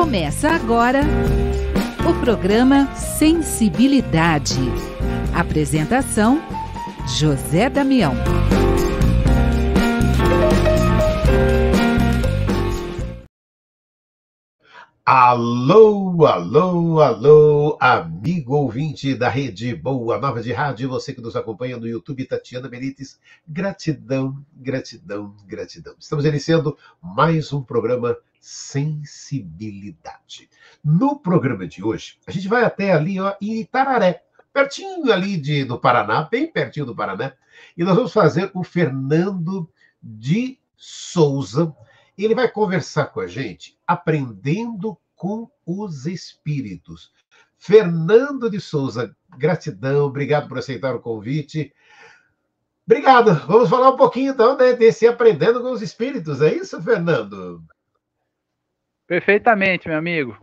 Começa agora o programa Sensibilidade. Apresentação: José Damião. Alô, alô, alô, amigo ouvinte da Rede Boa Nova de Rádio, você que nos acompanha no YouTube, Tatiana Benites, gratidão, gratidão, gratidão. Estamos iniciando mais um programa Sensibilidade. No programa de hoje, a gente vai até ali, ó, em Itararé, pertinho ali do Paraná, bem pertinho do Paraná, e nós vamos fazer o Fernando de Souza. Ele vai conversar com a gente, aprendendo com os espíritos. Fernando de Souza, gratidão, obrigado por aceitar o convite. Obrigado. Vamos falar um pouquinho, então, desse aprendendo com os espíritos. É isso, Fernando? Perfeitamente, meu amigo.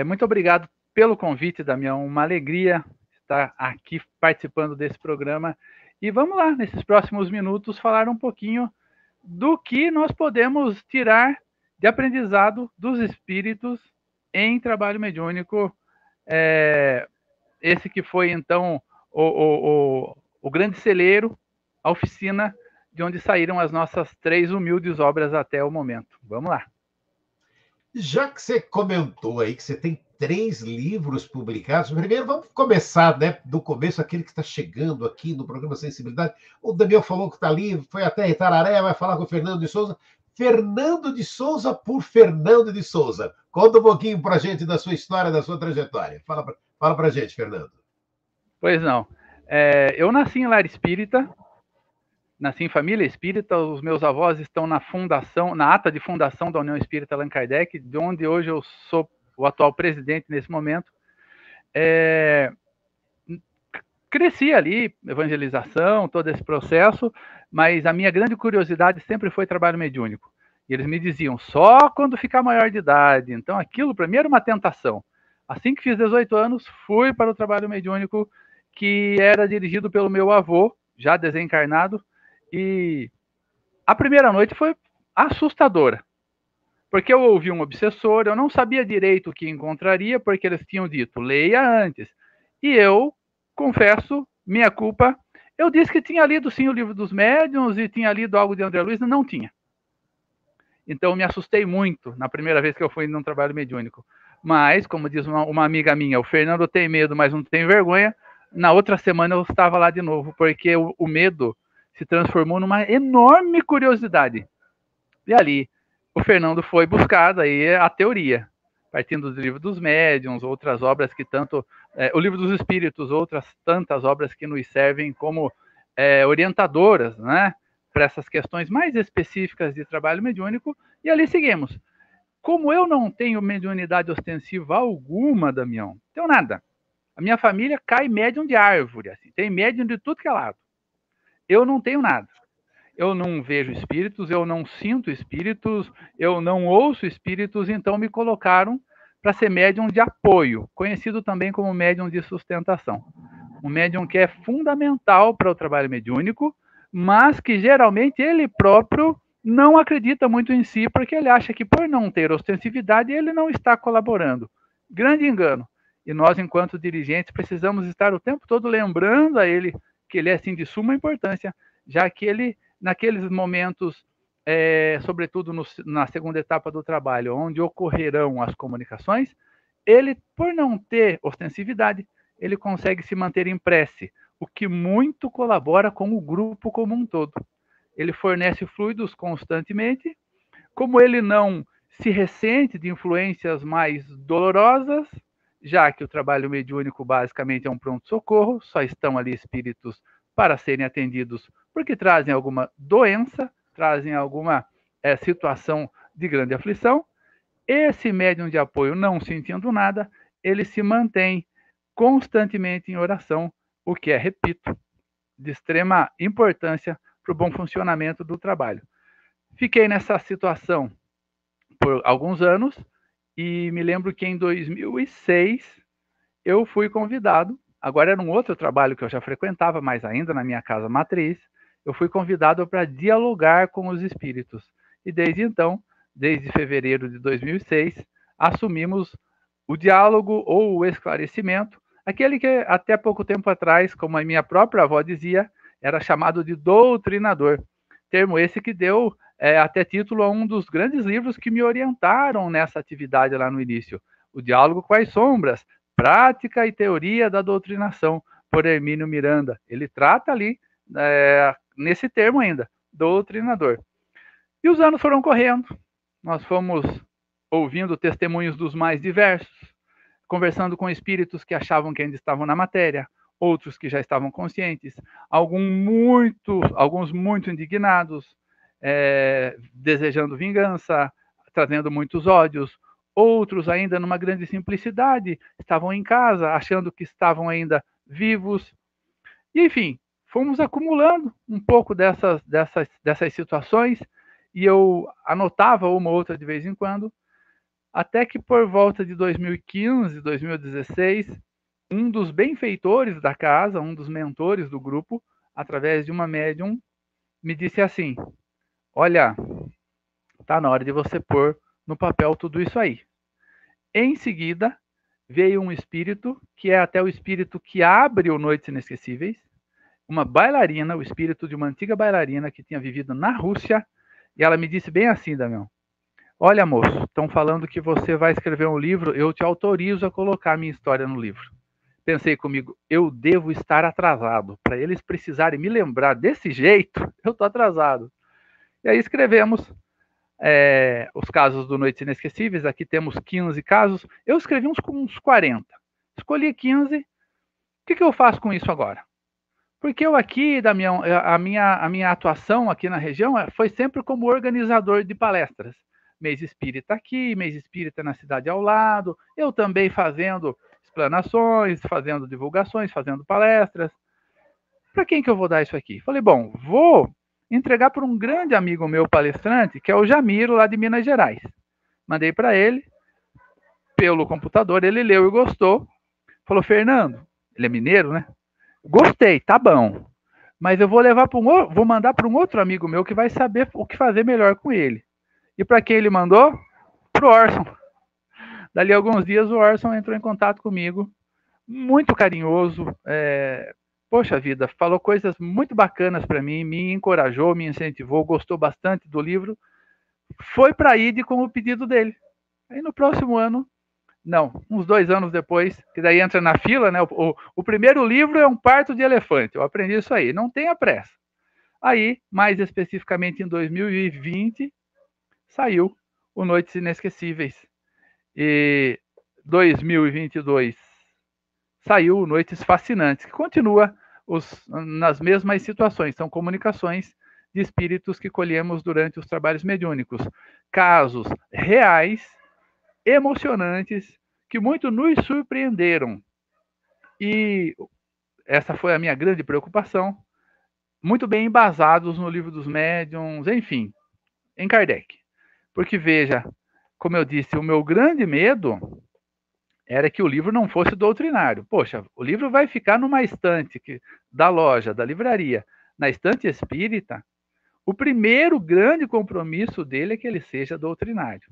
Muito obrigado pelo convite, Damião. Uma alegria estar aqui participando desse programa. E vamos lá, nesses próximos minutos, falar um pouquinho do que nós podemos tirar de aprendizado dos espíritos em trabalho mediúnico. Esse que foi, então, o grande celeiro, a oficina, de onde saíram as nossas 3 humildes obras até o momento. Vamos lá. Já que você comentou aí que você tem 3 livros publicados, primeiro vamos começar, né, do começo, aquele que está chegando aqui no programa Sensibilidade. O Daniel falou que está ali, foi até Itararé, vai falar com o Fernando de Souza. Fernando de Souza por Fernando de Souza. Conta um pouquinho para a gente da sua história, da sua trajetória. Fala para a gente, Fernando. Pois não. Eu nasci em lar espírita, nasci em família espírita, os meus avós estão na fundação, na ata de fundação da União Espírita Allan Kardec, de onde hoje eu sou o atual presidente nesse momento. Cresci ali, evangelização, todo esse processo, mas a minha grande curiosidade sempre foi trabalho mediúnico. E eles me diziam, só quando ficar maior de idade. Então aquilo para mim era uma tentação. Assim que fiz 18 anos, fui para o trabalho mediúnico, que era dirigido pelo meu avô, já desencarnado, e a primeira noite foi assustadora, porque eu ouvi um obsessor, eu não sabia direito o que encontraria, porque eles tinham dito, leia antes. E eu, confesso, minha culpa, eu disse que tinha lido sim o Livro dos Médiuns e tinha lido algo de André Luiz, não tinha. Então eu me assustei muito na primeira vez que eu fui num trabalho mediúnico. Mas, como diz uma amiga minha, o Fernando tem medo, mas não tem vergonha. Na outra semana eu estava lá de novo, porque o medo se transformou numa enorme curiosidade. E ali, o Fernando foi buscar daí a teoria, partindo do Livro dos Médiuns, outras obras que tanto... o Livro dos Espíritos, outras tantas obras que nos servem como orientadoras, né, para essas questões mais específicas de trabalho mediúnico, e ali seguimos. Como eu não tenho mediunidade ostensiva alguma, Damião, não tenho nada. A minha família cai médium de árvore, assim, tem médium de tudo que é lado. Eu não tenho nada. Eu não vejo espíritos, eu não sinto espíritos, eu não ouço espíritos, então me colocaram para ser médium de apoio, conhecido também como médium de sustentação. Um médium que é fundamental para o trabalho mediúnico, mas que geralmente ele próprio não acredita muito em si, porque ele acha que por não ter ostensividade ele não está colaborando. Grande engano. E nós, enquanto dirigentes, precisamos estar o tempo todo lembrando a ele que ele é, assim, de suma importância, já que ele, naqueles momentos, sobretudo na segunda etapa do trabalho, onde ocorrerão as comunicações, ele, por não ter ostensividade, ele consegue se manter em prece, o que muito colabora com o grupo como um todo. Ele fornece fluidos constantemente, como ele não se ressente de influências mais dolorosas, já que o trabalho mediúnico basicamente é um pronto-socorro, só estão ali espíritos para serem atendidos porque trazem alguma doença, trazem alguma situação de grande aflição. Esse médium de apoio, não sentindo nada, ele se mantém constantemente em oração, o que é, repito, de extrema importância para o bom funcionamento do trabalho. Fiquei nessa situação por alguns anos e me lembro que em 2006 eu fui convidado, agora era um outro trabalho que eu já frequentava, mas ainda na minha casa matriz, eu fui convidado para dialogar com os espíritos. E desde então, desde fevereiro de 2006, assumimos o diálogo ou o esclarecimento, aquele que até pouco tempo atrás, como a minha própria avó dizia, era chamado de doutrinador. Termo esse que deu até título a um dos grandes livros que me orientaram nessa atividade lá no início. O Diálogo com as Sombras, Prática e Teoria da Doutrinação, por Hermínio Miranda. Ele trata ali, nesse termo ainda, doutrinador. E os anos foram correndo, nós fomos ouvindo testemunhos dos mais diversos, conversando com espíritos que achavam que ainda estavam na matéria, outros que já estavam conscientes, alguns muito indignados, desejando vingança, trazendo muitos ódios, outros ainda numa grande simplicidade, estavam em casa, achando que estavam ainda vivos. E, enfim, fomos acumulando um pouco dessas situações, e eu anotava uma ou outra de vez em quando, até que por volta de 2015, 2016, um dos benfeitores da casa, um dos mentores do grupo, através de uma médium, me disse assim: olha, tá na hora de você pôr no papel tudo isso aí. Em seguida, veio um espírito, que é até o espírito que abre o Noites Inesquecíveis, uma bailarina, o espírito de uma antiga bailarina que tinha vivido na Rússia, e ela me disse bem assim, Damião: olha, moço, estão falando que você vai escrever um livro, eu te autorizo a colocar a minha história no livro. Pensei comigo, eu devo estar atrasado. Para eles precisarem me lembrar desse jeito, eu estou atrasado. E aí escrevemos os casos do Noites Inesquecíveis. Aqui temos 15 casos. Eu escrevi uns 40. Escolhi 15. O que eu faço com isso agora? Porque eu aqui, Damião, a minha atuação aqui na região foi sempre como organizador de palestras. Mês espírita aqui, mês espírita na cidade ao lado. Eu também fazendo explanações, fazendo divulgações, fazendo palestras. Para quem que eu vou dar isso aqui? Falei, bom, vou entregar para um grande amigo meu palestrante, que é o Jamiro, lá de Minas Gerais. Mandei para ele, pelo computador, ele leu e gostou. Falou, Fernando, ele é mineiro, né? Gostei, tá bom. Mas eu vou vou mandar para um outro amigo meu que vai saber o que fazer melhor com ele. E para quem ele mandou? Para o Orson. Dali a alguns dias o Orson entrou em contato comigo, muito carinhoso, poxa vida, falou coisas muito bacanas para mim, me encorajou, me incentivou, gostou bastante do livro, foi para a ID com o pedido dele. Aí no próximo ano, não, uns 2 anos depois, que daí entra na fila, né? O primeiro livro é um parto de elefante, eu aprendi isso aí, não tenha pressa. Aí, mais especificamente em 2020, saiu o Noites Inesquecíveis. E 2022 saiu Noites Fascinantes, que continua nas mesmas situações, são comunicações de espíritos que colhemos durante os trabalhos mediúnicos. Casos reais, emocionantes, que muito nos surpreenderam. E essa foi a minha grande preocupação, muito bem embasados no Livro dos Médiuns, enfim, em Kardec. Porque, veja, como eu disse, o meu grande medo era que o livro não fosse doutrinário. Poxa, o livro vai ficar numa estante da loja, da livraria. Na estante espírita, o primeiro grande compromisso dele é que ele seja doutrinário.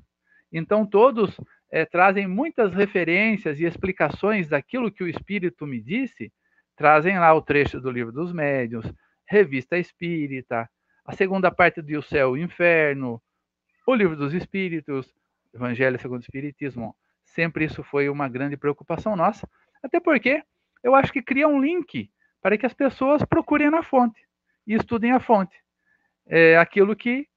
Então, todos trazem muitas referências e explicações daquilo que o espírito me disse, trazem lá o trecho do Livro dos Médiuns, Revista Espírita, a segunda parte do O Céu e o Inferno, o Livro dos Espíritos, Evangelho segundo o Espiritismo. Sempre isso foi uma grande preocupação nossa, até porque eu acho que cria um link para que as pessoas procurem na fonte e estudem a fonte. Aquilo que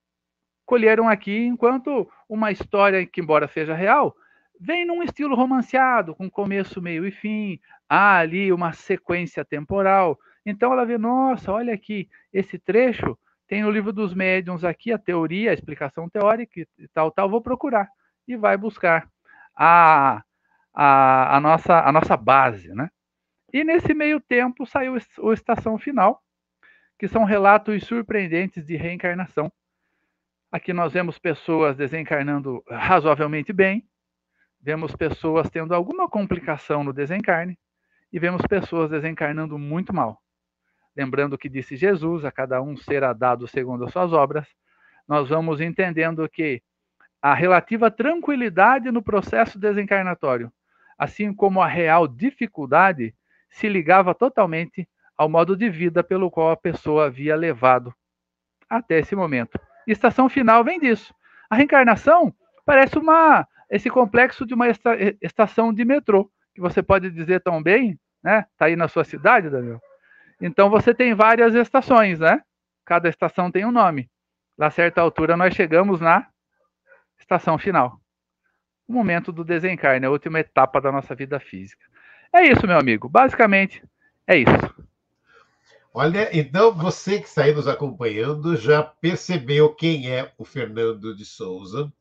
colheram aqui, enquanto uma história que, embora seja real, vem num estilo romanceado, com começo, meio e fim, há ali uma sequência temporal. Então ela vê, nossa, olha aqui, esse trecho tem no Livro dos Médiuns aqui a teoria, a explicação teórica e tal, vou procurar. E vai buscar a nossa base, né? E nesse meio tempo saiu o Estação Final, que são relatos surpreendentes de reencarnação. Aqui nós vemos pessoas desencarnando razoavelmente bem, vemos pessoas tendo alguma complicação no desencarne e vemos pessoas desencarnando muito mal. Lembrando que disse Jesus, a cada um será dado segundo as suas obras, nós vamos entendendo que a relativa tranquilidade no processo desencarnatório, assim como a real dificuldade se ligava totalmente ao modo de vida pelo qual a pessoa havia levado até esse momento. Estação final vem disso. A reencarnação parece esse complexo de uma estação de metrô, que você pode dizer tão bem, né? Está aí na sua cidade, Daniel? Então você tem várias estações, né? Cada estação tem um nome. A certa altura nós chegamos na estação final. O momento do desencarne, a última etapa da nossa vida física. É isso, meu amigo. Basicamente, é isso. Olha, então você que está aí nos acompanhando já percebeu quem é o Fernando de Souza.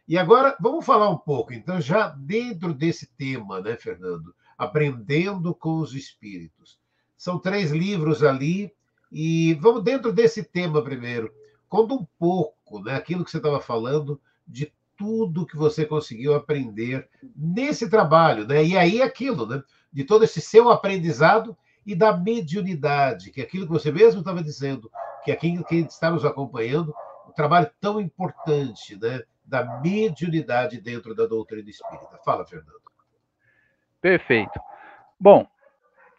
E agora vamos falar um pouco, então, já dentro desse tema, né, Fernando? Aprendendo com os Espíritos. São 3 livros ali, e vamos dentro desse tema primeiro. Conta um pouco, né, aquilo que você estava falando, de tudo que você conseguiu aprender nesse trabalho, né? E aí aquilo, né? De todo esse seu aprendizado e da mediunidade, que é aquilo que você mesmo estava dizendo, que aqui quem está nos acompanhando, um trabalho tão importante, né, da mediunidade dentro da doutrina espírita. Fala, Fernando. Perfeito. Bom,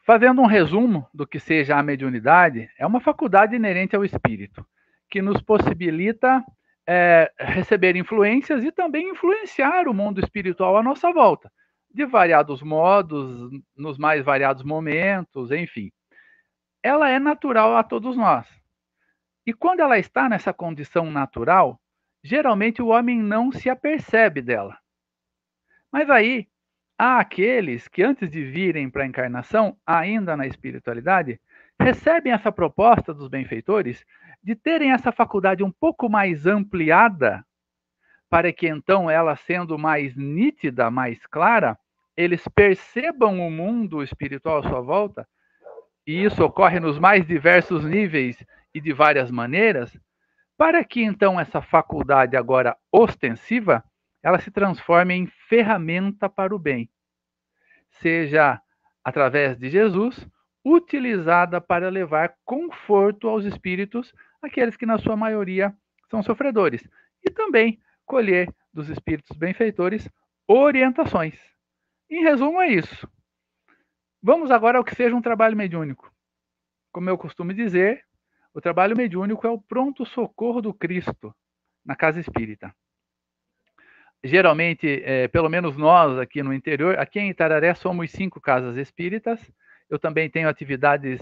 fazendo um resumo do que seja a mediunidade, é uma faculdade inerente ao espírito, que nos possibilita receber influências e também influenciar o mundo espiritual à nossa volta, de variados modos, nos mais variados momentos, enfim. Ela é natural a todos nós. E quando ela está nessa condição natural, geralmente o homem não se apercebe dela. Mas aí, há aqueles que antes de virem para a encarnação, ainda na espiritualidade, recebem essa proposta dos benfeitores de terem essa faculdade um pouco mais ampliada, para que então ela sendo mais nítida, mais clara, eles percebam o mundo espiritual à sua volta, e isso ocorre nos mais diversos níveis e de várias maneiras, para que então essa faculdade agora ostensiva, ela se transforme em ferramenta para o bem, seja através de Jesus, utilizada para levar conforto aos espíritos, aqueles que na sua maioria são sofredores, e também colher dos espíritos benfeitores orientações. Em resumo, é isso. Vamos agora ao que seja um trabalho mediúnico. Como eu costumo dizer, o trabalho mediúnico é o pronto-socorro do Cristo na casa espírita. Geralmente, pelo menos nós aqui no interior, aqui em Itararé somos 5 casas espíritas. Eu também tenho atividades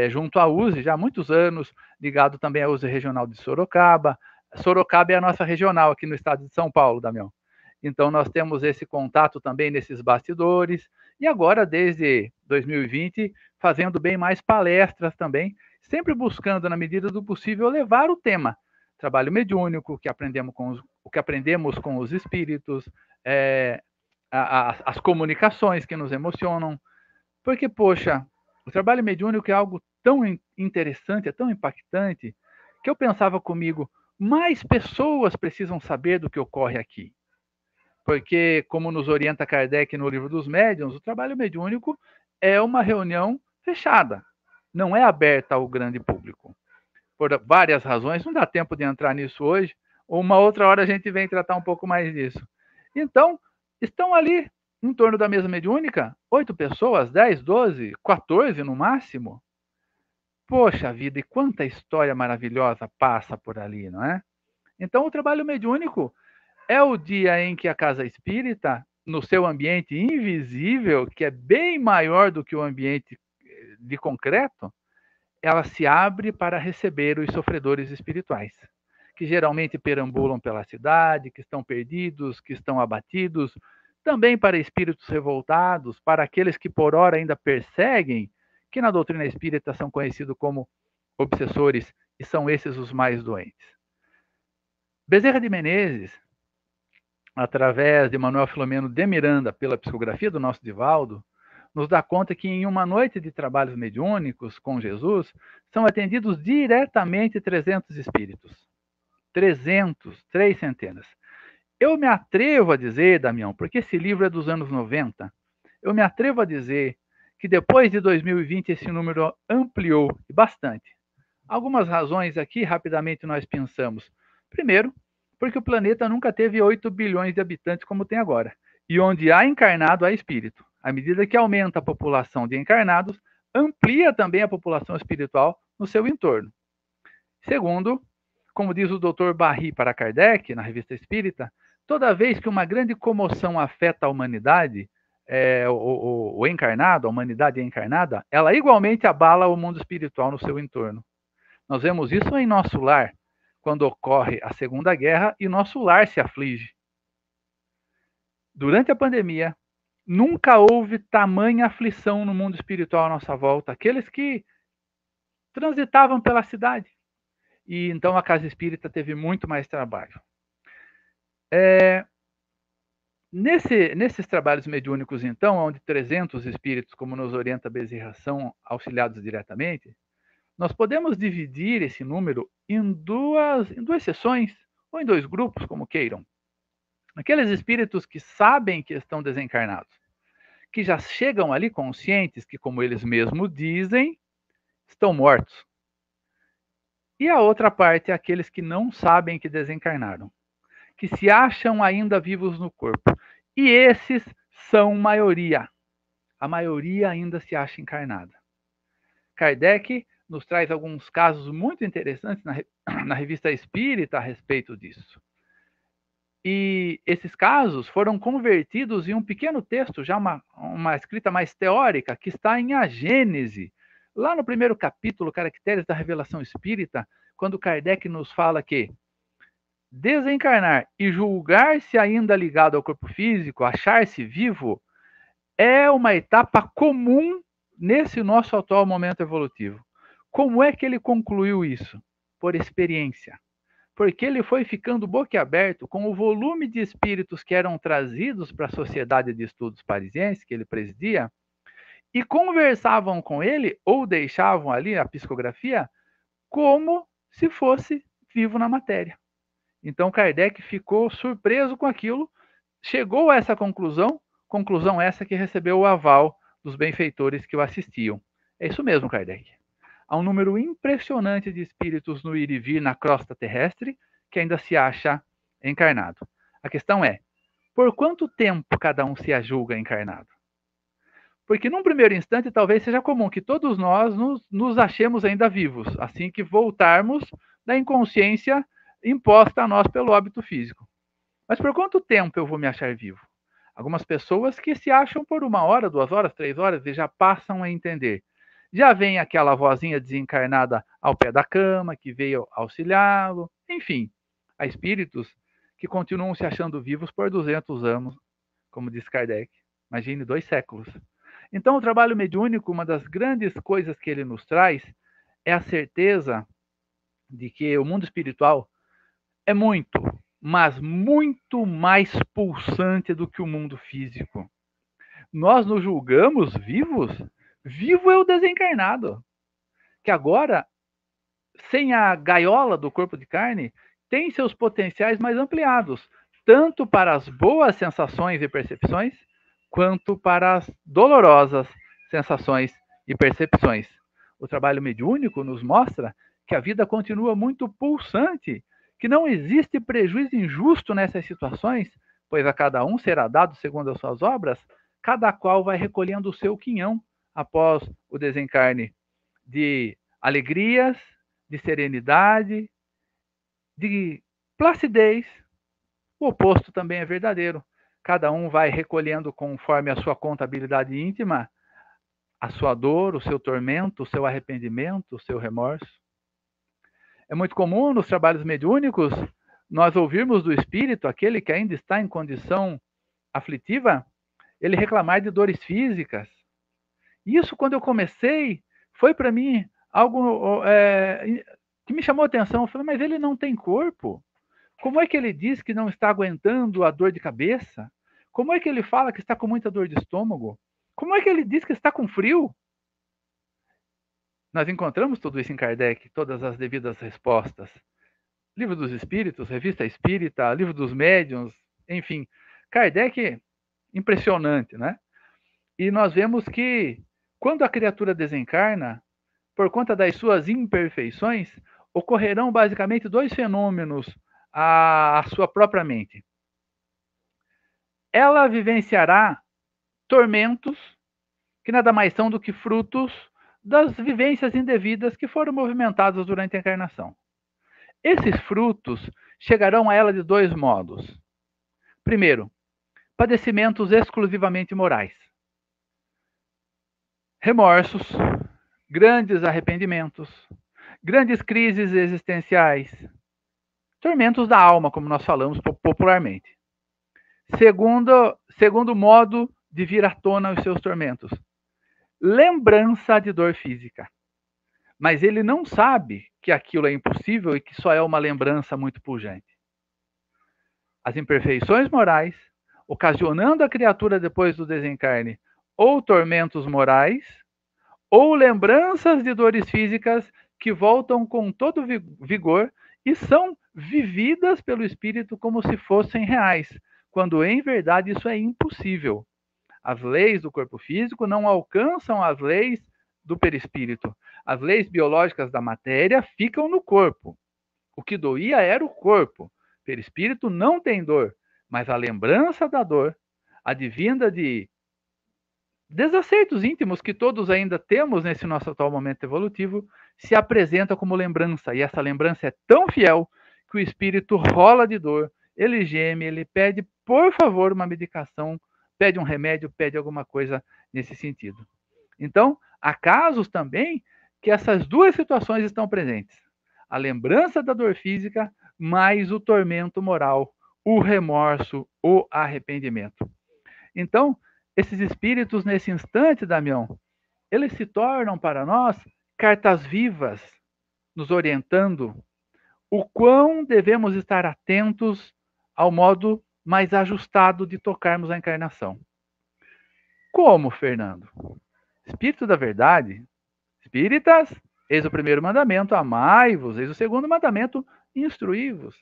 junto à USE, já há muitos anos, ligado também à USE Regional de Sorocaba. Sorocaba é a nossa regional aqui no estado de São Paulo, Damião. Então, nós temos esse contato também nesses bastidores. E agora, desde 2020, fazendo bem mais palestras também, sempre buscando, na medida do possível, levar o tema. Trabalho mediúnico, que aprendemos com os espíritos, as comunicações que nos emocionam. Porque, poxa, o trabalho mediúnico é algo tão interessante, é tão impactante, que eu pensava comigo, mais pessoas precisam saber do que ocorre aqui. Porque, como nos orienta Kardec no Livro dos Médiuns, o trabalho mediúnico é uma reunião fechada, não é aberta ao grande público. Por várias razões, não dá tempo de entrar nisso hoje, ou uma outra hora a gente vem tratar um pouco mais disso. Então, estão ali, em torno da mesa mediúnica, 8 pessoas, 10, 12, 14 no máximo. Poxa vida, e quanta história maravilhosa passa por ali, não é? Então, o trabalho mediúnico é o dia em que a casa espírita, no seu ambiente invisível, que é bem maior do que o ambiente de concreto, ela se abre para receber os sofredores espirituais, que geralmente perambulam pela cidade, que estão perdidos, que estão abatidos, também para espíritos revoltados, para aqueles que por ora ainda perseguem, que na doutrina espírita são conhecidos como obsessores, e são esses os mais doentes. Bezerra de Menezes, através de Manuel Filomeno de Miranda, pela psicografia do nosso Divaldo, nos dá conta que em uma noite de trabalhos mediúnicos com Jesus, são atendidos diretamente 300 espíritos. 300, 3 centenas. Eu me atrevo a dizer, Damião, porque esse livro é dos anos 90, eu me atrevo a dizer que depois de 2020 esse número ampliou bastante. Algumas razões aqui, rapidamente nós pensamos. Primeiro, Porque o planeta nunca teve 8 bilhões de habitantes como tem agora. E onde há encarnado, há espírito. À medida que aumenta a população de encarnados, amplia também a população espiritual no seu entorno. Segundo, como diz o Dr. Barry para Kardec, na Revista Espírita, toda vez que uma grande comoção afeta a humanidade, o encarnado, a humanidade encarnada, ela igualmente abala o mundo espiritual no seu entorno. Nós vemos isso em nosso lar, quando ocorre a Segunda Guerra e nosso lar se aflige. Durante a pandemia, nunca houve tamanha aflição no mundo espiritual à nossa volta. Aqueles que transitavam pela cidade. E então a Casa Espírita teve muito mais trabalho. Nesses trabalhos mediúnicos, então, onde 300 espíritos, como nos orienta Bezerra, são auxiliados diretamente, nós podemos dividir esse número em duas sessões, ou em 2 grupos, como queiram. Aqueles espíritos que sabem que estão desencarnados, que já chegam ali conscientes que, como eles mesmos dizem, estão mortos. E a outra parte é aqueles que não sabem que desencarnaram, que se acham ainda vivos no corpo. E esses são maioria. A maioria ainda se acha encarnada. Kardec nos traz alguns casos muito interessantes na Revista Espírita a respeito disso. E esses casos foram convertidos em um pequeno texto, já uma escrita mais teórica, que está em A Gênese, lá no primeiro capítulo, Caracteres da Revelação Espírita, quando Kardec nos fala que desencarnar e julgar-se ainda ligado ao corpo físico, achar-se vivo, é uma etapa comum nesse nosso atual momento evolutivo. Como é que ele concluiu isso? Por experiência. Porque ele foi ficando boquiaberto com o volume de espíritos que eram trazidos para a Sociedade de Estudos Parisiense, que ele presidia, e conversavam com ele, ou deixavam ali a psicografia, como se fosse vivo na matéria. Então Kardec ficou surpreso com aquilo, chegou a essa conclusão essa que recebeu o aval dos benfeitores que o assistiam. É isso mesmo, Kardec. Há um número impressionante de espíritos no ir e vir na crosta terrestre que ainda se acha encarnado. A questão é, por quanto tempo cada um se julga encarnado? Porque num primeiro instante talvez seja comum que todos nós nos achemos ainda vivos, assim que voltarmos da inconsciência imposta a nós pelo hábito físico. Mas por quanto tempo eu vou me achar vivo? Algumas pessoas que se acham por 1 hora, 2 horas, 3 horas e já passam a entender. Já vem aquela vozinha desencarnada ao pé da cama, que veio auxiliá-lo. Enfim, há espíritos que continuam se achando vivos por 200 anos, como diz Kardec. Imagine 2 séculos. Então, o trabalho mediúnico, uma das grandes coisas que ele nos traz é a certeza de que o mundo espiritual é muito, mas muito mais pulsante do que o mundo físico. Nós nos julgamos vivos? Vivo é o desencarnado, que agora, sem a gaiola do corpo de carne, tem seus potenciais mais ampliados, tanto para as boas sensações e percepções, quanto para as dolorosas sensações e percepções. O trabalho mediúnico nos mostra que a vida continua muito pulsante, que não existe prejuízo injusto nessas situações, pois a cada um será dado segundo as suas obras, cada qual vai recolhendo o seu quinhão após o desencarne de alegrias, de serenidade, de placidez. O oposto também é verdadeiro. Cada um vai recolhendo conforme a sua contabilidade íntima a sua dor, o seu tormento, o seu arrependimento, o seu remorso. É muito comum nos trabalhos mediúnicos nós ouvirmos do espírito, aquele que ainda está em condição aflitiva, ele reclamar de dores físicas. Isso, quando eu comecei, foi para mim algo que me chamou a atenção. Eu falei, mas ele não tem corpo? Como é que ele diz que não está aguentando a dor de cabeça? Como é que ele fala que está com muita dor de estômago? Como é que ele diz que está com frio? Nós encontramos tudo isso em Kardec, todas as devidas respostas. Livro dos Espíritos, Revista Espírita, Livro dos Médiuns, enfim. Kardec, impressionante, né? E nós vemos que, quando a criatura desencarna, por conta das suas imperfeições, ocorrerão basicamente 2 fenômenos a sua própria mente. Ela vivenciará tormentos que nada mais são do que frutos das vivências indevidas que foram movimentadas durante a encarnação. Esses frutos chegarão a ela de dois modos. Primeiro, padecimentos exclusivamente morais. Remorsos, grandes arrependimentos, grandes crises existenciais, tormentos da alma, como nós falamos popularmente. Segundo modo de vir à tona os seus tormentos, lembrança de dor física. Mas ele não sabe que aquilo é impossível e que só é uma lembrança muito pujante. As imperfeições morais, ocasionando a criatura depois do desencarne, ou tormentos morais, ou lembranças de dores físicas que voltam com todo vigor e são vividas pelo espírito como se fossem reais, quando em verdade isso é impossível. As leis do corpo físico não alcançam as leis do perispírito. As leis biológicas da matéria ficam no corpo. O que doía era o corpo. O perispírito não tem dor, mas a lembrança da dor, advinda de desacertos íntimos que todos ainda temos nesse nosso atual momento evolutivo, se apresenta como lembrança. E essa lembrança é tão fiel que o espírito rola de dor, ele geme, ele pede, por favor, uma medicação, pede um remédio, pede alguma coisa nesse sentido. Então, há casos também que essas duas situações estão presentes. A lembrança da dor física, mais o tormento moral, o remorso, o arrependimento. Então, esses espíritos, nesse instante, Damião, eles se tornam para nós cartas vivas, nos orientando o quão devemos estar atentos ao modo mais ajustado de tocarmos a encarnação. Como, Fernando? Espírito da verdade, espíritas, eis o primeiro mandamento, amai-vos, eis o segundo mandamento, instruí-vos.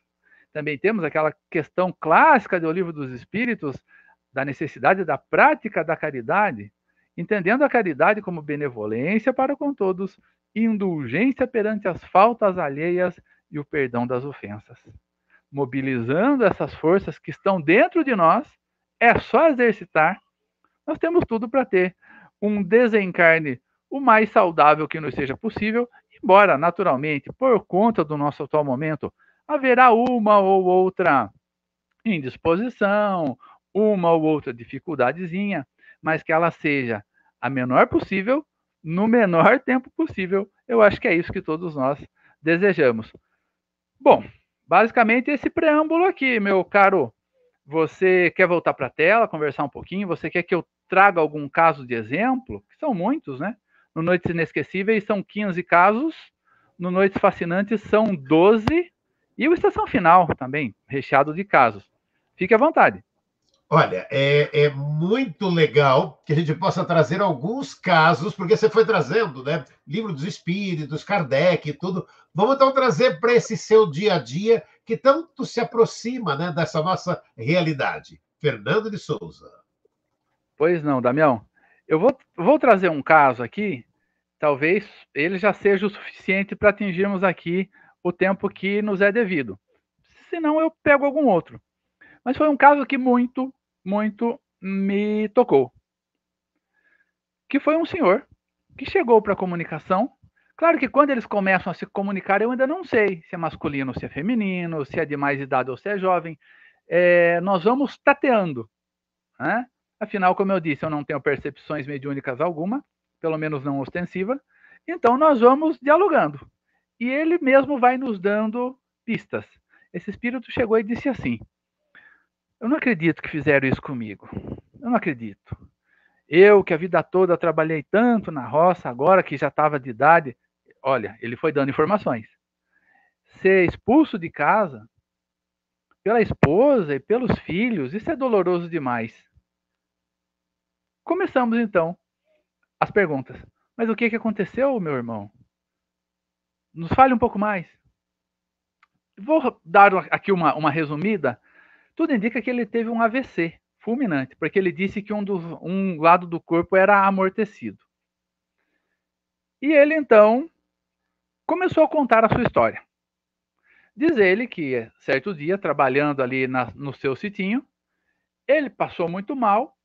Também temos aquela questão clássica do Livro dos Espíritos, da necessidade da prática da caridade, entendendo a caridade como benevolência para com todos, indulgência perante as faltas alheias e o perdão das ofensas. Mobilizando essas forças que estão dentro de nós, é só exercitar, nós temos tudo para ter um desencarne o mais saudável que nos seja possível, embora, naturalmente, por conta do nosso atual momento, haverá uma ou outra indisposição, uma ou outra dificuldadezinha, mas que ela seja a menor possível, no menor tempo possível. Eu acho que é isso que todos nós desejamos. Bom, basicamente esse preâmbulo aqui, meu caro. Você quer voltar para a tela, conversar um pouquinho? Você quer que eu traga algum caso de exemplo? Que são muitos, né? No Noites Inesquecíveis são 15 casos, no Noites Fascinantes são 12, e o Estação Final também, recheado de casos. Fique à vontade. Olha, é muito legal que a gente possa trazer alguns casos, porque você foi trazendo, né? Livro dos Espíritos, Kardec e tudo. Vamos então trazer para esse seu dia a dia, que tanto se aproxima, né, dessa nossa realidade. Fernando de Souza. Pois não, Damião. Eu vou trazer um caso aqui, talvez ele já seja o suficiente para atingirmos aqui o tempo que nos é devido. Senão eu pego algum outro. Mas foi um caso que muito me tocou. Que foi um senhor que chegou para a comunicação. Claro que quando eles começam a se comunicar, eu ainda não sei se é masculino ou se é feminino, se é de mais idade ou se é jovem. Nós vamos tateando, né? Afinal, como eu disse, eu não tenho percepções mediúnicas alguma, pelo menos não ostensiva. Então, nós vamos dialogando. E ele mesmo vai nos dando pistas. Esse espírito chegou e disse assim: eu não acredito que fizeram isso comigo. Eu não acredito. Eu, que a vida toda trabalhei tanto na roça, agora que já estava de idade, olha, ele foi dando informações. Ser expulso de casa pela esposa e pelos filhos, isso é doloroso demais. Começamos, então, as perguntas. Mas o que aconteceu, meu irmão? Nos fale um pouco mais. Vou dar aqui uma resumida. Tudo indica que ele teve um AVC fulminante, porque ele disse que um lado do corpo era amortecido. E ele, então, começou a contar a sua história. Diz ele que, certo dia, trabalhando ali no seu sitinho, ele passou muito mal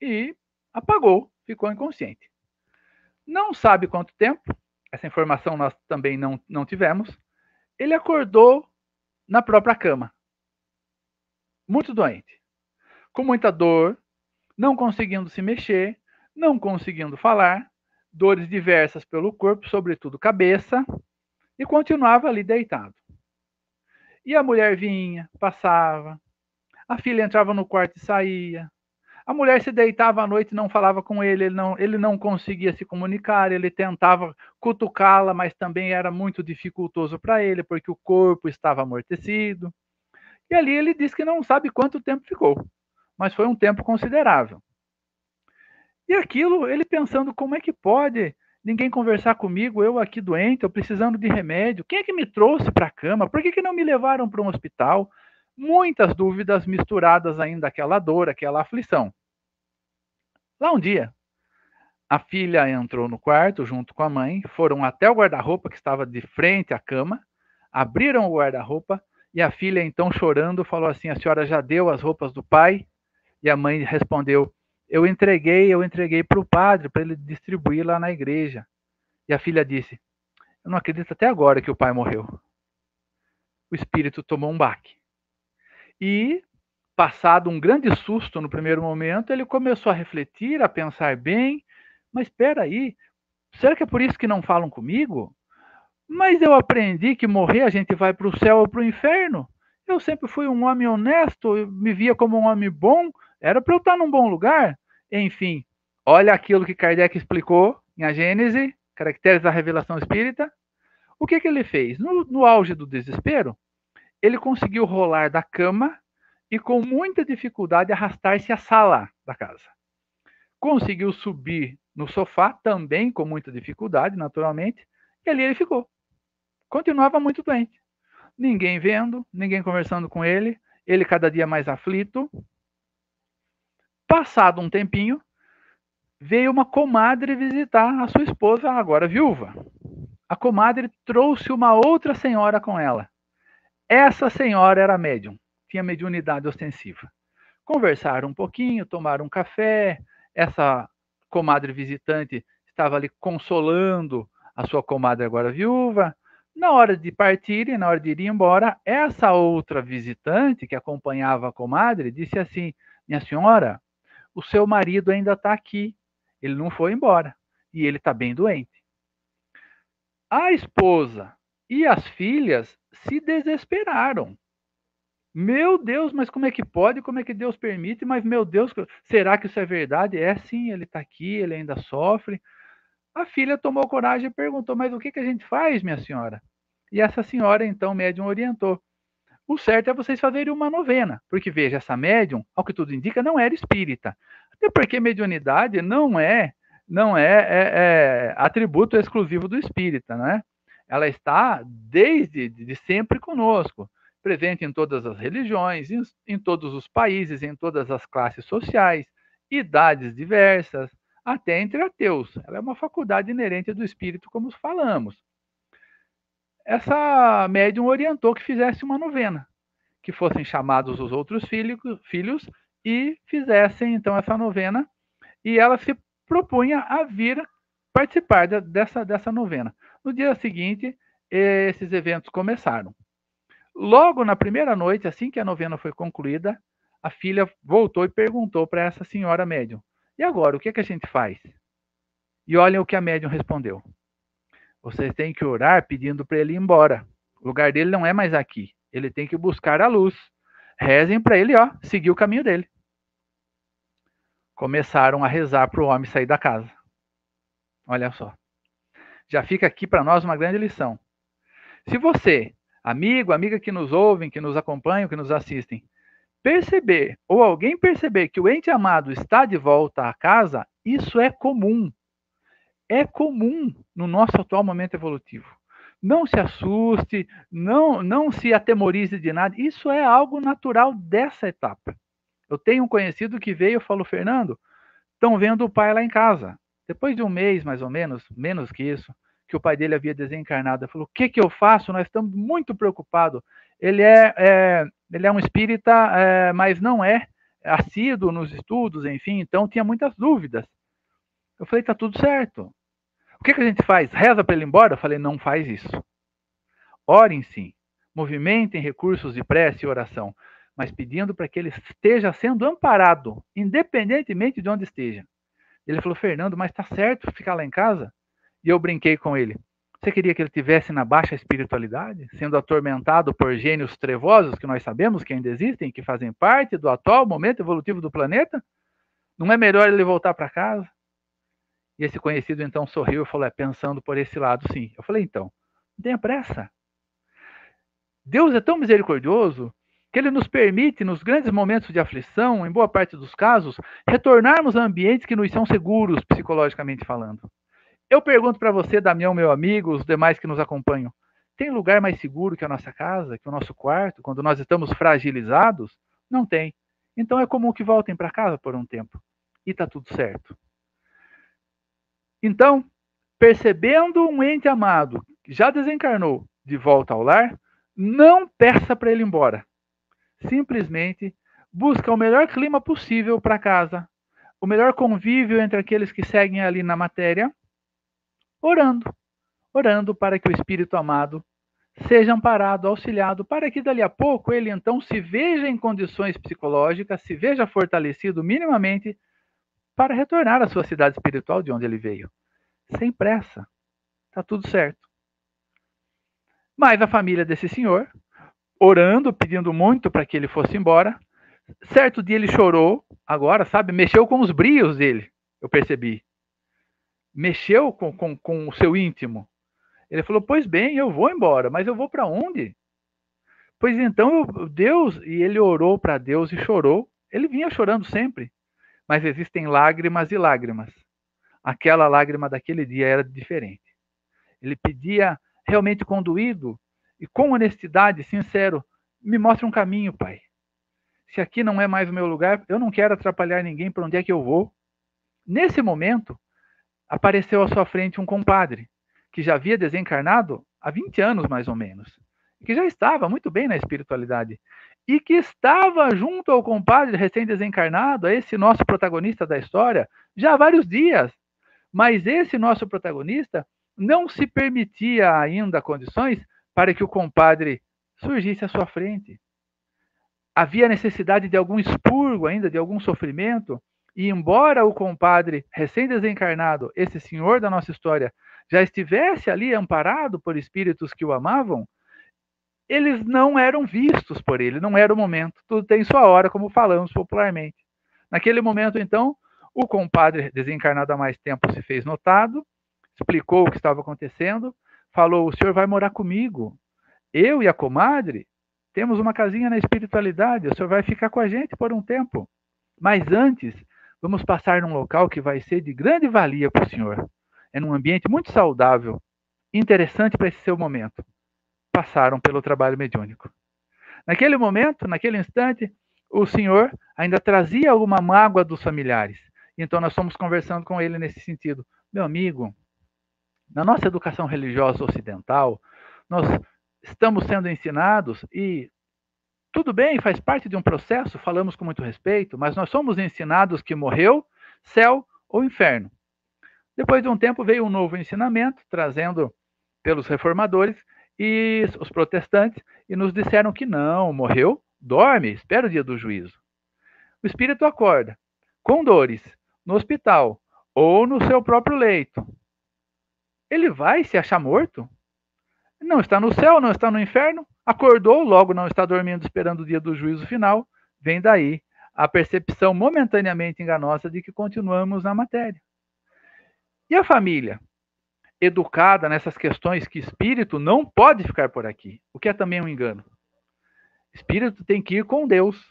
e apagou, ficou inconsciente. Não sabe quanto tempo, essa informação nós também não tivemos. Ele acordou na própria cama, muito doente, com muita dor, não conseguindo se mexer, não conseguindo falar, dores diversas pelo corpo, sobretudo cabeça, e continuava ali deitado. E a mulher vinha, passava, a filha entrava no quarto e saía. A mulher se deitava à noite e não falava com ele, ele não conseguia se comunicar, ele tentava cutucá-la, mas também era muito dificultoso para ele, porque o corpo estava amortecido. E ali ele diz que não sabe quanto tempo ficou, mas foi um tempo considerável. E aquilo, ele pensando, como é que pode ninguém conversar comigo, eu aqui doente, eu precisando de remédio, quem é que me trouxe para a cama? Por que não me levaram para um hospital? Muitas dúvidas misturadas ainda àquela dor, àquela aflição. Lá um dia, a filha entrou no quarto junto com a mãe, foram até o guarda-roupa que estava de frente à cama, abriram o guarda-roupa e a filha, então chorando, falou assim: a senhora já deu as roupas do pai? E a mãe respondeu: eu entreguei para o padre, para ele distribuir lá na igreja. E a filha disse: eu não acredito até agora que o pai morreu. O espírito tomou um baque. E, passado um grande susto no primeiro momento, ele começou a refletir, a pensar bem, mas espera aí, será que é por isso que não falam comigo? Mas eu aprendi que morrer a gente vai para o céu ou para o inferno. Eu sempre fui um homem honesto, eu me via como um homem bom, era para eu estar num bom lugar. Enfim, olha aquilo que Kardec explicou em A Gênese, Caracteres da Revelação Espírita. O que ele fez? No auge do desespero, ele conseguiu rolar da cama e com muita dificuldade arrastar-se à sala da casa. Conseguiu subir no sofá, também com muita dificuldade, naturalmente, e ali ele ficou. Continuava muito doente. Ninguém vendo, ninguém conversando com ele, ele cada dia mais aflito. Passado um tempinho, veio uma comadre visitar a sua esposa, agora viúva. A comadre trouxe uma outra senhora com ela. Essa senhora era médium, tinha mediunidade ostensiva. Conversaram um pouquinho, tomaram um café. Essa comadre visitante estava ali consolando a sua comadre agora viúva. Na hora de partirem, na hora de ir embora, essa outra visitante que acompanhava a comadre disse assim: minha senhora, o seu marido ainda está aqui, ele não foi embora e ele está bem doente. A esposa e as filhas se desesperaram. Meu Deus, mas como é que pode? Como é que Deus permite? Mas, meu Deus, será que isso é verdade? É sim, ele está aqui, ele ainda sofre. A filha tomou coragem e perguntou: mas o que a gente faz, minha senhora? E essa senhora, então, médium, orientou: o certo é vocês fazerem uma novena, porque veja, essa médium, ao que tudo indica, não era espírita. Até porque mediunidade não é atributo exclusivo do espírita, né? Ela está desde de sempre conosco, presente em todas as religiões, em todos os países, em todas as classes sociais, idades diversas, até entre ateus. Ela é uma faculdade inerente do espírito, como falamos. Essa médium orientou que fizesse uma novena, que fossem chamados os outros filhos e fizessem então essa novena, e ela se propunha a vir participar dessa novena. No dia seguinte, esses eventos começaram. Logo na primeira noite, assim que a novena foi concluída, a filha voltou e perguntou para essa senhora médium: e agora, o que a gente faz? E olhem o que a médium respondeu: vocês têm que orar pedindo para ele ir embora. O lugar dele não é mais aqui. Ele tem que buscar a luz. Rezem para ele, seguir o caminho dele. Começaram a rezar para o homem sair da casa. Olha só. Já fica aqui para nós uma grande lição. Se você, amigo, amiga que nos ouvem, que nos acompanham, que nos assistem, perceber, ou alguém perceber que o ente amado está de volta à casa, isso é comum. É comum no nosso atual momento evolutivo. Não se assuste, não se atemorize de nada. Isso é algo natural dessa etapa. Eu tenho um conhecido que veio e falou: Fernando, estão vendo o pai lá em casa. Depois de um mês, mais ou menos que isso, que o pai dele havia desencarnado. Ele falou, o que eu faço? Nós estamos muito preocupados. Ele é um espírita, mas não é assíduo nos estudos, enfim, então tinha muitas dúvidas. Eu falei, tá tudo certo. O que a gente faz? Reza para ele ir embora? Eu falei, não faz isso. Orem sim, movimentem recursos de prece e oração, mas pedindo para que ele esteja sendo amparado, independentemente de onde esteja. Ele falou, Fernando, mas tá certo ficar lá em casa? E eu brinquei com ele. Você queria que ele estivesse na baixa espiritualidade, sendo atormentado por gênios trevosos, que nós sabemos que ainda existem, que fazem parte do atual momento evolutivo do planeta? Não é melhor ele voltar para casa? E esse conhecido então sorriu e falou, pensando por esse lado, sim. Eu falei, então, não tenha pressa. Deus é tão misericordioso que ele nos permite, nos grandes momentos de aflição, em boa parte dos casos, retornarmos a ambientes que nos são seguros, psicologicamente falando. Eu pergunto para você, Damião, meu amigo, os demais que nos acompanham, tem lugar mais seguro que a nossa casa, que o nosso quarto, quando nós estamos fragilizados? Não tem. Então é comum que voltem para casa por um tempo. E está tudo certo. Então, percebendo um ente amado que já desencarnou de volta ao lar, não peça para ele ir embora. Simplesmente busca o melhor clima possível para casa, o melhor convívio entre aqueles que seguem ali na matéria, orando para que o espírito amado seja amparado, auxiliado, para que dali a pouco ele então se veja em condições psicológicas, se veja fortalecido minimamente para retornar à sua cidade espiritual de onde ele veio. Sem pressa. Está tudo certo. Mas a família desse senhor, orando, pedindo muito para que ele fosse embora, certo dia ele chorou, agora, sabe, mexeu com os brios dele, eu percebi. Mexeu com o seu íntimo. Ele falou, pois bem, eu vou embora, mas eu vou para onde? Pois então, Deus, e ele orou para Deus e chorou. Ele vinha chorando sempre, mas existem lágrimas e lágrimas. Aquela lágrima daquele dia era diferente. Ele pedia realmente conduído e com honestidade, sincero, me mostra um caminho, Pai. Se aqui não é mais o meu lugar, eu não quero atrapalhar ninguém, para onde é que eu vou? Nesse momento, apareceu à sua frente um compadre, que já havia desencarnado há 20 anos, mais ou menos, que já estava muito bem na espiritualidade, e que estava junto ao compadre recém-desencarnado, a esse nosso protagonista da história, já há vários dias. Mas esse nosso protagonista não se permitia ainda condições para que o compadre surgisse à sua frente. Havia necessidade de algum expurgo ainda, de algum sofrimento, e embora o compadre recém-desencarnado, esse senhor da nossa história, já estivesse ali amparado por espíritos que o amavam, eles não eram vistos por ele, não era o momento. Tudo tem sua hora, como falamos popularmente. Naquele momento, então, o compadre desencarnado há mais tempo se fez notado, explicou o que estava acontecendo, falou, o senhor vai morar comigo. Eu e a comadre temos uma casinha na espiritualidade, o senhor vai ficar com a gente por um tempo. Mas antes, vamos passar num local que vai ser de grande valia para o senhor. É num ambiente muito saudável, interessante para esse seu momento. Passaram pelo trabalho mediúnico. Naquele momento, naquele instante, o senhor ainda trazia alguma mágoa dos familiares. Então nós fomos conversando com ele nesse sentido. Meu amigo, na nossa educação religiosa ocidental, nós estamos sendo ensinados, e tudo bem, faz parte de um processo, falamos com muito respeito, mas nós somos ensinados que morreu, céu ou inferno. Depois de um tempo veio um novo ensinamento, trazendo pelos reformadores e os protestantes, e nos disseram que não, morreu, dorme, espera o dia do juízo. O espírito acorda, com dores, no hospital, ou no seu próprio leito. Ele vai se achar morto? Não está no céu, não está no inferno, acordou, logo não está dormindo esperando o dia do juízo final. Vem daí a percepção momentaneamente enganosa de que continuamos na matéria. E a família? Educada nessas questões que espírito não pode ficar por aqui, o que é também um engano. Espírito tem que ir com Deus.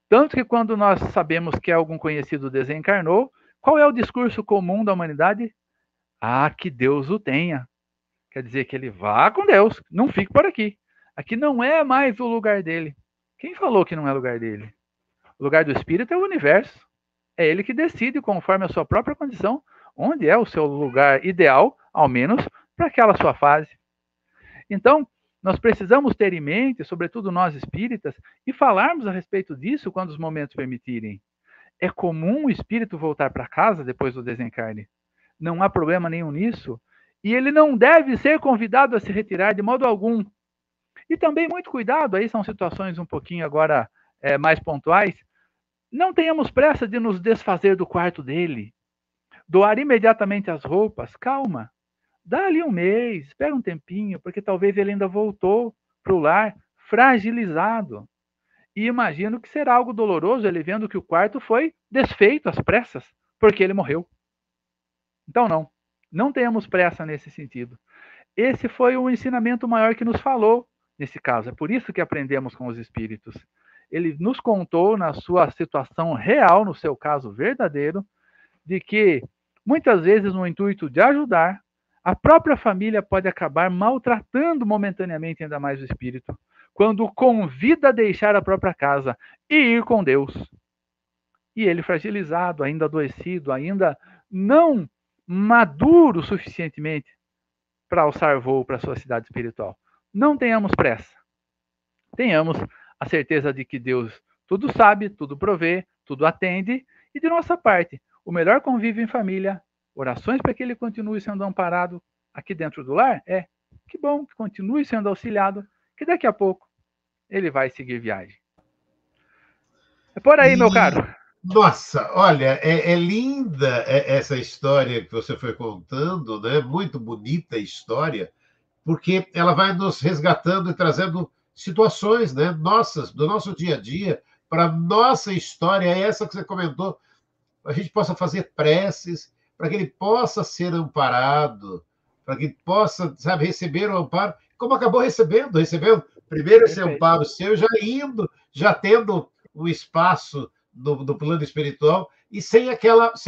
Tanto que quando nós sabemos que algum conhecido desencarnou, qual é o discurso comum da humanidade? Ah, que Deus o tenha. Quer dizer que ele vá com Deus, não fique por aqui. Aqui não é mais o lugar dele. Quem falou que não é lugar dele? O lugar do espírito é o universo. É ele que decide, conforme a sua própria condição, onde é o seu lugar ideal, ao menos para aquela sua fase. Então, nós precisamos ter em mente, sobretudo nós espíritas, e falarmos a respeito disso quando os momentos permitirem. É comum o espírito voltar para casa depois do desencarne. Não há problema nenhum nisso. E ele não deve ser convidado a se retirar de modo algum. E também muito cuidado, aí são situações um pouquinho agora mais pontuais. Não tenhamos pressa de nos desfazer do quarto dele. Doar imediatamente as roupas. Calma. Dá ali um mês, espera um tempinho, porque talvez ele ainda voltou para o lar fragilizado. E imagino que será algo doloroso ele vendo que o quarto foi desfeito às pressas, porque ele morreu. Então não tenhamos pressa nesse sentido. Esse foi o ensinamento maior que nos falou nesse caso. É por isso que aprendemos com os espíritos. Ele nos contou na sua situação real, no seu caso verdadeiro, de que muitas vezes no intuito de ajudar, a própria família pode acabar maltratando momentaneamente ainda mais o espírito, quando o convida a deixar a própria casa e ir com Deus. E ele fragilizado, ainda adoecido, ainda não maduro suficientemente para alçar voo para a sua cidade espiritual. Não tenhamos pressa. Tenhamos a certeza de que Deus tudo sabe, tudo provê, tudo atende, e de nossa parte, o melhor convívio em família, orações para que ele continue sendo amparado aqui dentro do lar, que bom que continue sendo auxiliado, que daqui a pouco ele vai seguir viagem. É por aí, meu caro. Nossa, olha, é linda essa história que você foi contando, né? Muito bonita a história, porque ela vai nos resgatando e trazendo situações, né? Nossas, do nosso dia a dia, para a nossa história, é essa que você comentou, a gente possa fazer preces, para que ele possa ser amparado, para que ele possa, sabe, receber o amparo, como acabou recebendo primeiro esse amparo seu, já indo, já tendo o espaço do plano espiritual, e sem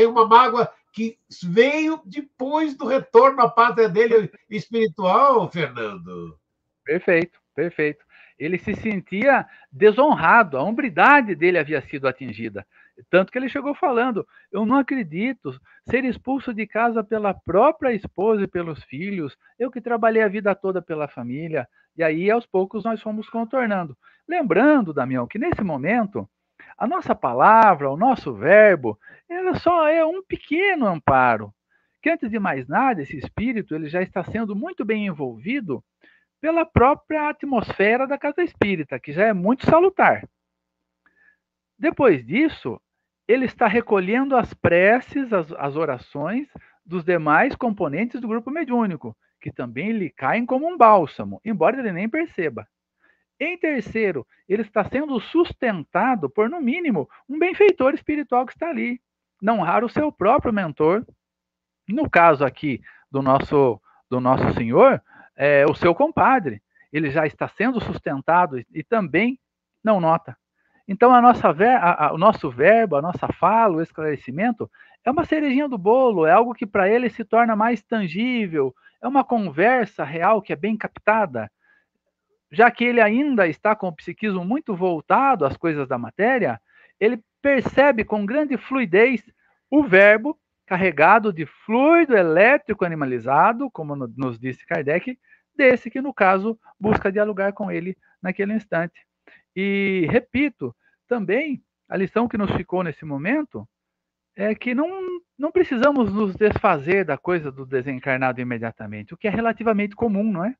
uma mágoa que veio depois do retorno à pátria dele espiritual, Fernando. Perfeito, perfeito. Ele se sentia desonrado, a hombridade dele havia sido atingida. Tanto que ele chegou falando: eu não acredito ser expulso de casa pela própria esposa e pelos filhos, eu que trabalhei a vida toda pela família. E aí, aos poucos, nós fomos contornando. Lembrando, Damião, que nesse momento, a nossa palavra, o nosso verbo, ela só é um pequeno amparo. Que antes de mais nada, esse espírito ele já está sendo muito bem envolvido pela própria atmosfera da casa espírita, que já é muito salutar. Depois disso, ele está recolhendo as preces, as orações dos demais componentes do grupo mediúnico, que também lhe caem como um bálsamo, embora ele nem perceba. Em terceiro, ele está sendo sustentado por, no mínimo, um benfeitor espiritual que está ali. Não raro o seu próprio mentor. No caso aqui do nosso senhor, o seu compadre. Ele já está sendo sustentado e também não nota. Então, o nosso verbo, a nossa fala, o esclarecimento, é uma cerejinha do bolo, é algo que para ele se torna mais tangível, é uma conversa real que é bem captada. Já que ele ainda está com o psiquismo muito voltado às coisas da matéria, ele percebe com grande fluidez o verbo carregado de fluido elétrico animalizado, como nos disse Kardec, desse que, no caso, busca dialogar com ele naquele instante. E, repito, também, a lição que nos ficou nesse momento é que não precisamos nos desfazer da coisa do desencarnado imediatamente, o que é relativamente comum, não é?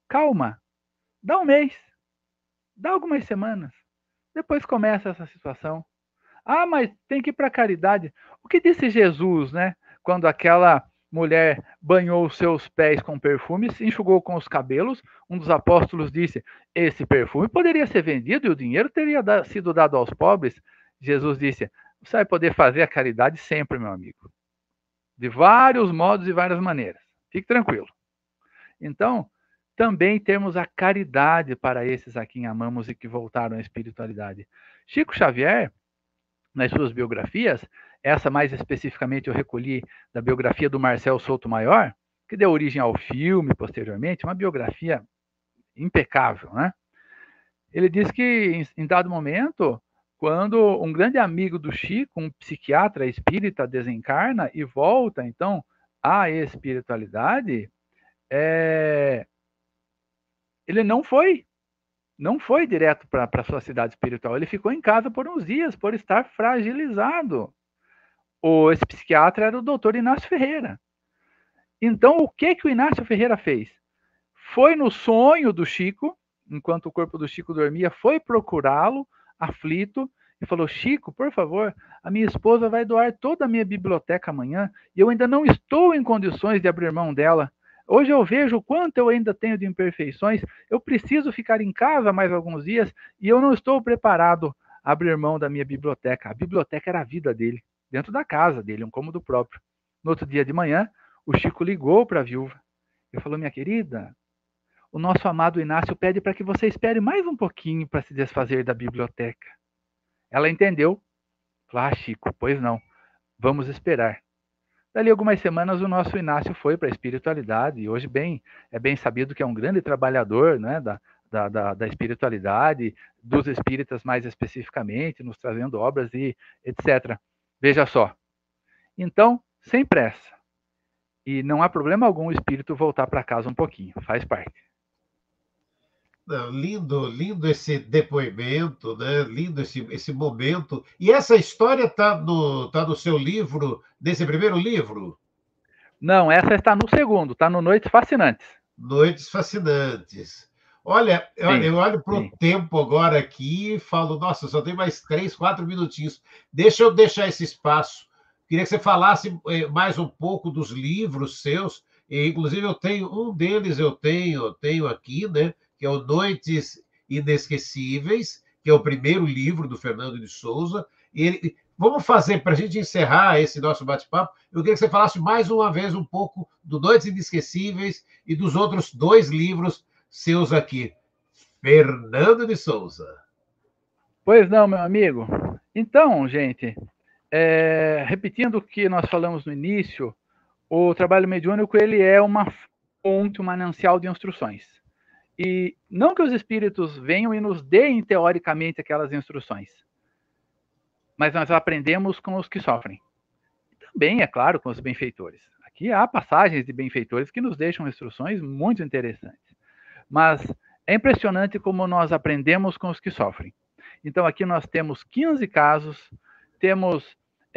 Calma, dá um mês, dá algumas semanas, depois começa essa situação. Ah, mas tem que ir para a caridade. O que disse Jesus, né? Quando aquela mulher banhou os seus pés com perfume, se enxugou com os cabelos, um dos apóstolos disse: esse perfume poderia ser vendido e o dinheiro teria sido dado aos pobres. Jesus disse: você vai poder fazer a caridade sempre, meu amigo. De vários modos e várias maneiras. Fique tranquilo. Então, também temos a caridade para esses a quem amamos e que voltaram à espiritualidade. Chico Xavier, nas suas biografias, essa mais especificamente eu recolhi da biografia do Marcel Souto-Maior, que deu origem ao filme posteriormente, uma biografia impecável, né? Ele diz que em dado momento, quando um grande amigo do Chico, um psiquiatra espírita, desencarna e volta então à espiritualidade, ele não foi direto para a sua cidade espiritual. Ele ficou em casa por uns dias, por estar fragilizado. Esse psiquiatra era o doutor Inácio Ferreira. Então, o que o Inácio Ferreira fez? Foi no sonho do Chico, enquanto o corpo do Chico dormia, foi procurá-lo, aflito, e falou: Chico, por favor, a minha esposa vai doar toda a minha biblioteca amanhã e eu ainda não estou em condições de abrir mão dela. Hoje eu vejo o quanto eu ainda tenho de imperfeições, eu preciso ficar em casa mais alguns dias e eu não estou preparado a abrir mão da minha biblioteca. A biblioteca era a vida dele, dentro da casa dele, um cômodo próprio. No outro dia de manhã, o Chico ligou para a viúva e falou: minha querida, o nosso amado Inácio pede para que você espere mais um pouquinho para se desfazer da biblioteca. Ela entendeu. Falou: ah, Chico, pois não, vamos esperar. Dali algumas semanas o nosso Inácio foi para a espiritualidade e hoje é bem sabido que é um grande trabalhador, né, da espiritualidade, dos espíritas mais especificamente, nos trazendo obras e etc. Veja só. Então, sem pressa. E não há problema algum o espírito voltar para casa um pouquinho, faz parte. Não, lindo esse depoimento, né? Lindo esse momento. E essa história está no seu livro, nesse primeiro livro? Não, essa está no segundo, está no Noites Fascinantes. Noites Fascinantes. Olha, eu olho para o tempo agora aqui e falo: nossa, só tem mais 3, 4 minutinhos. Deixa eu deixar esse espaço. Queria que você falasse mais um pouco dos livros seus. E, inclusive, eu tenho um deles, eu tenho aqui, né? Que é o Noites Inesquecíveis, que é o primeiro livro do Fernando de Souza. Vamos fazer, para a gente encerrar esse nosso bate-papo, eu queria que você falasse mais uma vez um pouco do Noites Inesquecíveis e dos outros 2 livros seus aqui. Fernando de Souza. Pois não, meu amigo. Então, gente, repetindo o que nós falamos no início, o trabalho mediúnico ele é uma fonte, um manancial de instruções. E não que os espíritos venham e nos deem, teoricamente, aquelas instruções, mas nós aprendemos com os que sofrem. E também, é claro, com os benfeitores. Aqui há passagens de benfeitores que nos deixam instruções muito interessantes. Mas é impressionante como nós aprendemos com os que sofrem. Então, aqui nós temos 15 casos. Temos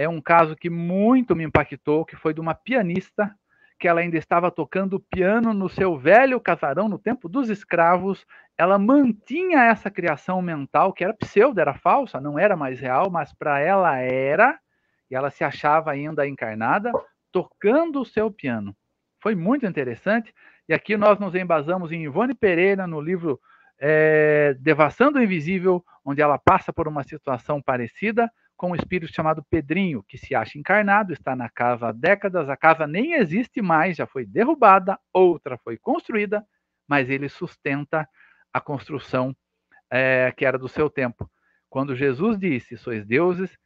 um caso que muito me impactou, que foi de uma pianista que ela ainda estava tocando piano no seu velho casarão, no tempo dos escravos. Ela mantinha essa criação mental, que era pseudo, era falsa, não era mais real, mas para ela era, e ela se achava ainda encarnada, tocando o seu piano. Foi muito interessante, e aqui nós nos embasamos em Ivone Pereira, no livro Devassando o Invisível, onde ela passa por uma situação parecida, com um espírito chamado Pedrinho, que se acha encarnado, está na casa há décadas, a casa nem existe mais, já foi derrubada, outra foi construída, mas ele sustenta a construção que era do seu tempo. Quando Jesus disse: sois deuses,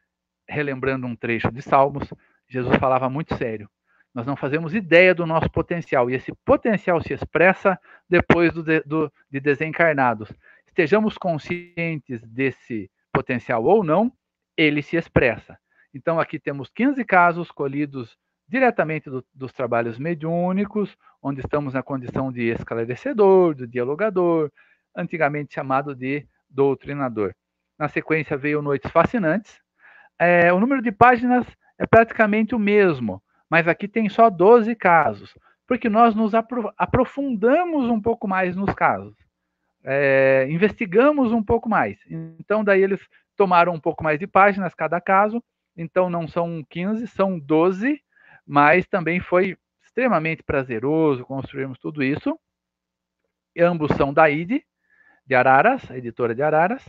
relembrando um trecho de Salmos, Jesus falava muito sério. Nós não fazemos ideia do nosso potencial, e esse potencial se expressa depois de desencarnados. Estejamos conscientes desse potencial ou não, ele se expressa. Então, aqui temos 15 casos colhidos diretamente dos trabalhos mediúnicos, onde estamos na condição de esclarecedor, de dialogador, antigamente chamado de doutrinador. Na sequência veio Noites Fascinantes. O número de páginas é praticamente o mesmo, mas aqui tem só 12 casos, porque nós nos aprofundamos um pouco mais nos casos. Investigamos um pouco mais. Então, daí eles tomaram um pouco mais de páginas cada caso, então não são 15, são 12, mas também foi extremamente prazeroso construirmos tudo isso. E ambos são da ID, de Araras, a editora de Araras,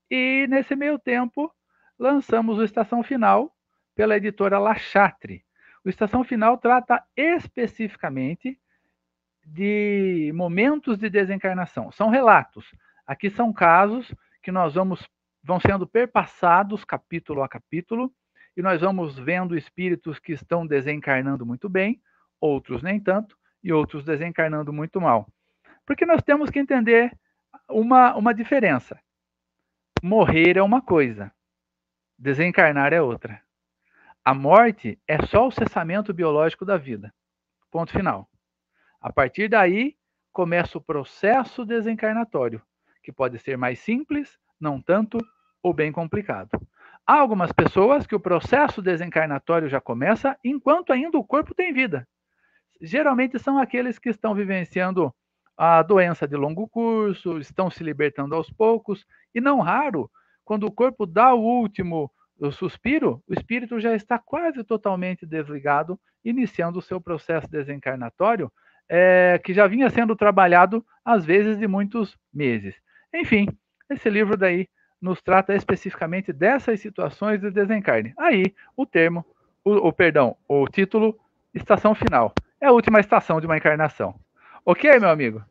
e nesse meio tempo lançamos o Estação Final pela editora La Chatre. O Estação Final trata especificamente de momentos de desencarnação. São relatos. Aqui são casos que vão sendo perpassados capítulo a capítulo, e nós vamos vendo espíritos que estão desencarnando muito bem, outros nem tanto, e outros desencarnando muito mal. Porque nós temos que entender uma diferença. Morrer é uma coisa, desencarnar é outra. A morte é só o cessamento biológico da vida. Ponto final. A partir daí, começa o processo desencarnatório, que pode ser mais simples, não tanto, ou bem complicado. Há algumas pessoas que o processo desencarnatório já começa enquanto ainda o corpo tem vida. Geralmente são aqueles que estão vivenciando a doença de longo curso, estão se libertando aos poucos, e não raro, quando o corpo dá o último suspiro, o espírito já está quase totalmente desligado, iniciando o seu processo desencarnatório, que já vinha sendo trabalhado, às vezes, de muitos meses. Enfim, esse livro daí nos trata especificamente dessas situações de desencarne. Aí, o título, Estação Final. É a última estação de uma encarnação. Ok, meu amigo?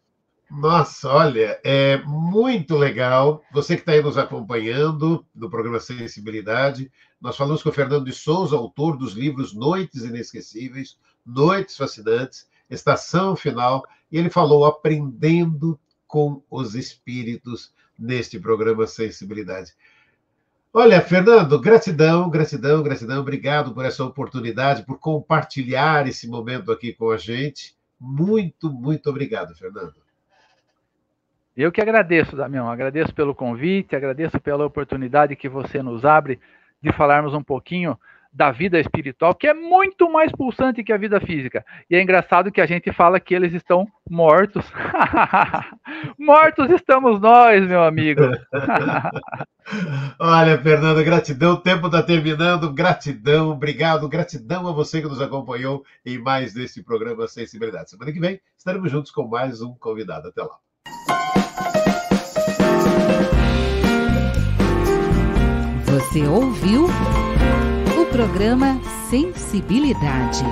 Nossa, olha, é muito legal. Você que está aí nos acompanhando no programa Sensibilidade, nós falamos com o Fernando de Souza, autor dos livros Noites Inesquecíveis, Noites Fascinantes, Estação Final, e ele falou aprendendo com os espíritos neste programa Sensibilidade. Olha, Fernando, gratidão, gratidão, gratidão. Obrigado por essa oportunidade, por compartilhar esse momento aqui com a gente. Muito, muito obrigado, Fernando. Eu que agradeço, Damião. Agradeço pelo convite, agradeço pela oportunidade que você nos abre de falarmos um pouquinho da vida espiritual, que é muito mais pulsante que a vida física. E é engraçado que a gente fala que eles estão mortos. Mortos estamos nós, meu amigo. Olha, Fernando, gratidão, o tempo está terminando, gratidão, obrigado, gratidão a você que nos acompanhou em mais desse programa Sensibilidade. Semana que vem estaremos juntos com mais um convidado. Até lá. Você ouviu o programa Sensibilidade.